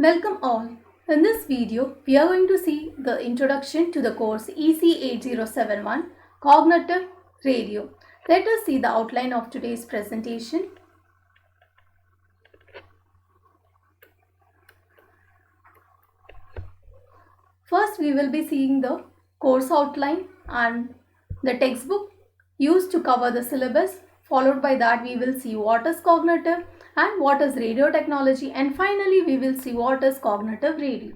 Welcome all. In this video, we are going to see the introduction to the course EC8071 Cognitive Radio. Let us see the outline of today's presentation. First, we will be seeing the course outline and the textbook used to cover the syllabus. Followed by that, we will see what is cognitive and what is radio technology, and finally we will see what is cognitive radio.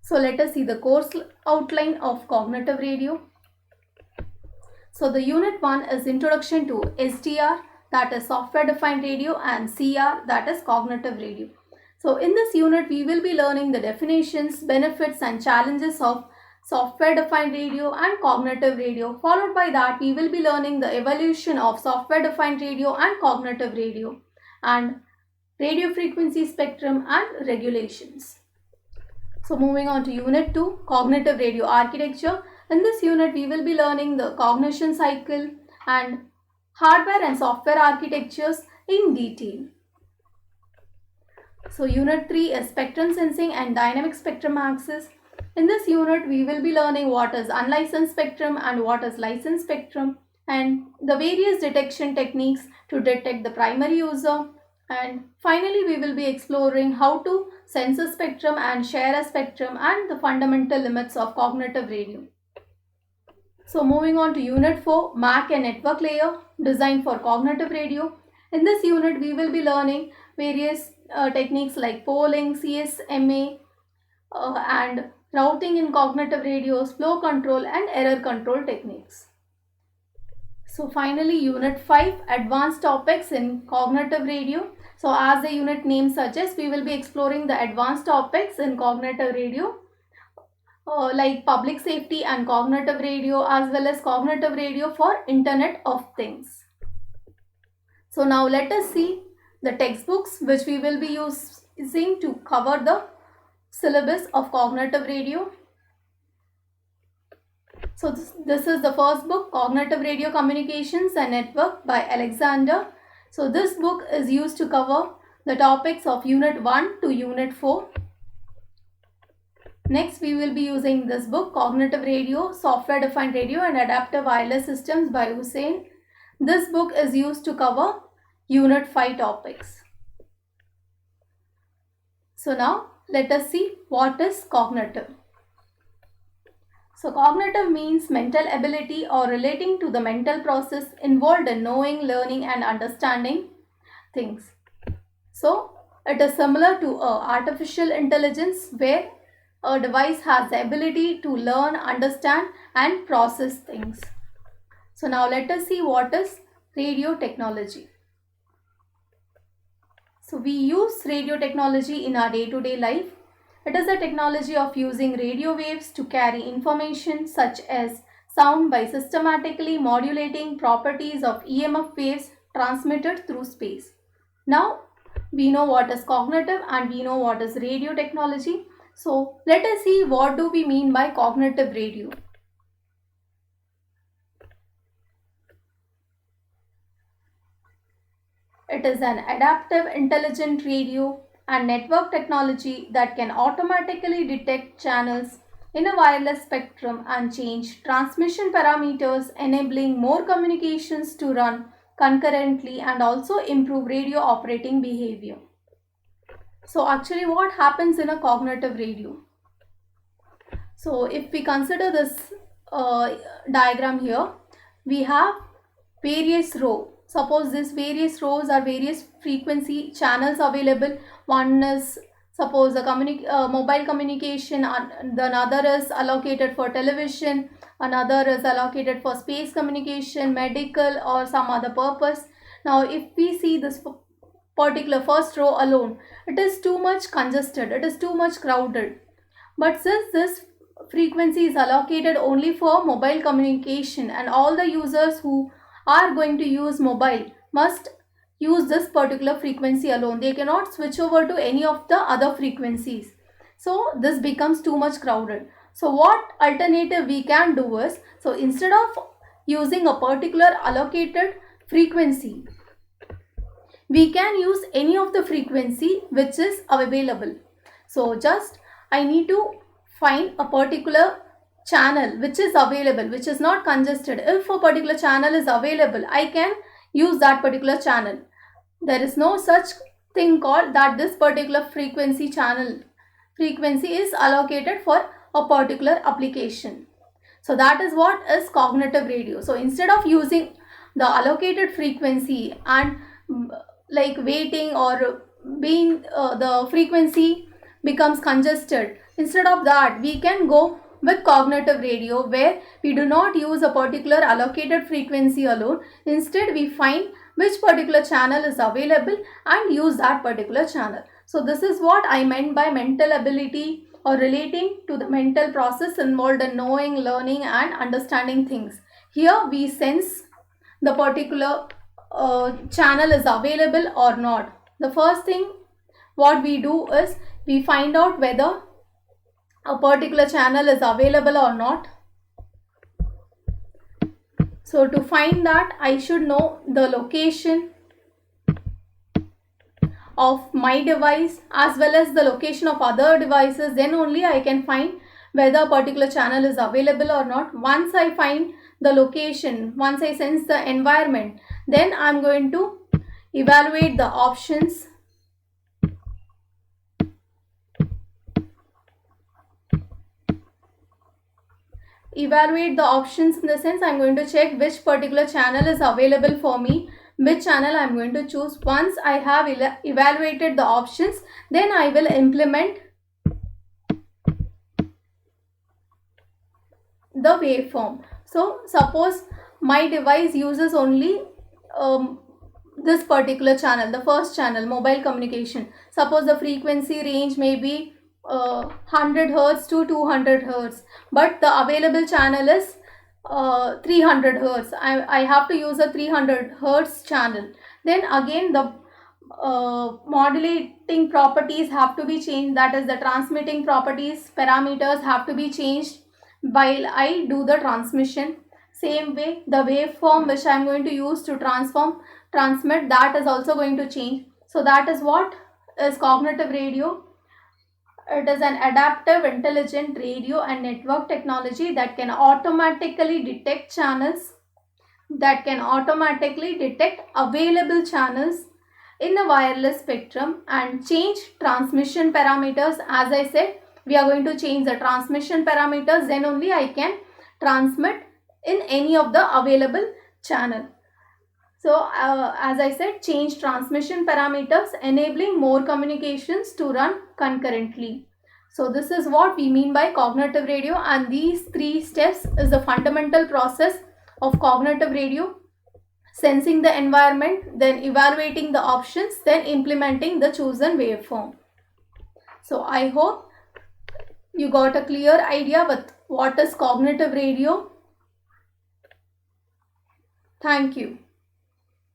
So let us see the course outline of cognitive radio. So the unit 1 is introduction to SDR, that is software defined radio, and CR, that is cognitive radio. So in this unit we will be learning the definitions, benefits and challenges of software defined radio and cognitive radio. Followed by that we will be learning the evolution of software defined radio and cognitive radio, and radio frequency spectrum and regulations. So moving on to unit 2, cognitive radio architecture. In this unit we will be learning the cognition cycle and hardware and software architectures in detail. So unit 3 is spectrum sensing and dynamic spectrum access. In this unit we will be learning what is unlicensed spectrum and what is licensed spectrum, and the various detection techniques to detect the primary user, and finally we will be exploring how to sense a spectrum and share a spectrum and the fundamental limits of cognitive radio. So moving on to unit 4, MAC and network layer designed for cognitive radio. In this unit we will be learning various techniques like polling, CSMA and routing in cognitive radios, flow control and error control techniques. So finally unit 5, advanced topics in cognitive radio. So as the unit name suggests, we will be exploring the advanced topics in cognitive radio like public safety and cognitive radio, as well as cognitive radio for Internet of Things. So now let us see the textbooks which we will be using to cover the syllabus of cognitive radio. So this is the first book, Cognitive Radio Communications and Network by Alexander. So this book is used to cover the topics of unit 1 to unit 4. Next we will be using this book, Cognitive Radio, Software Defined Radio and Adaptive Wireless Systems by Hussain. This book is used to cover unit 5 topics. So now let us see what is cognitive. So cognitive means mental ability or relating to the mental process involved in knowing, learning and understanding things. So it is similar to artificial intelligence, where a device has the ability to learn, understand and process things. So now let us see what is radio technology. So we use radio technology in our day-to-day life. It is the technology of using radio waves to carry information such as sound by systematically modulating properties of EMF waves transmitted through space. Now we know what is cognitive and we know what is radio technology. So let us see what do we mean by cognitive radio. It is an adaptive intelligent radio and network technology that can automatically detect channels in a wireless spectrum and change transmission parameters, enabling more communications to run concurrently and also improve radio operating behavior. So actually what happens in a cognitive radio? So if we consider this diagram here, we have various rows. Suppose these various rows are various frequency channels available. One is suppose a mobile communication, another is allocated for television, another is allocated for space communication, medical or some other purpose. Now if we see this particular first row alone, it is too much congested, it is too much crowded. But since this frequency is allocated only for mobile communication and all the users who are going to use mobile must use this particular frequency alone, they cannot switch over to any of the other frequencies. So this becomes too much crowded. So what alternative we can do is, so instead of using a particular allocated frequency, we can use any of the frequency which is available. So just I need to find a particular channel which is available, which is not congested. If a particular channel is available, I can use that particular channel. There is no such thing called that this particular frequency is allocated for a particular application. So that is what is cognitive radio. So instead of using the allocated frequency and like waiting or being the frequency becomes congested, instead of that we can go with cognitive radio, where we do not use a particular allocated frequency alone. Instead we find which particular channel is available and use that particular channel. So this is what I meant by mental ability, or relating to the mental process involved in knowing, learning and understanding things. Here we sense the particular channel is available or not. The first thing what we do is we find out whether a particular channel is available or not. So to find that, I should know the location of my device as well as the location of other devices. Then only I can find whether a particular channel is available or not. Once I find the location, once I sense the environment, then I'm going to evaluate the options. Evaluate the options in the sense I'm going to check which particular channel is available for me, which channel I'm going to choose. Once I have evaluated the options, then I will implement the waveform. So suppose my device uses only this particular channel, the first channel, mobile communication. Suppose the frequency range may be 100 hertz to 200 hertz, but the available channel is 300 hertz. I have to use a 300 hertz channel. Then again the modulating properties have to be changed, that is the transmitting properties parameters have to be changed while I do the transmission. Same way the waveform which I am going to use to transmit, that is also going to change. So that is what is cognitive radio. It is an adaptive intelligent radio and network technology that can automatically detect channels, that can automatically detect available channels in a wireless spectrum and change transmission parameters. As I said, we are going to change the transmission parameters, then only I can transmit in any of the available channel. So as I said, change transmission parameters, enabling more communications to run concurrently. So this is what we mean by cognitive radio, and these three steps is the fundamental process of cognitive radio: sensing the environment, then evaluating the options, then implementing the chosen waveform. So I hope you got a clear idea with what is cognitive radio. Thank you.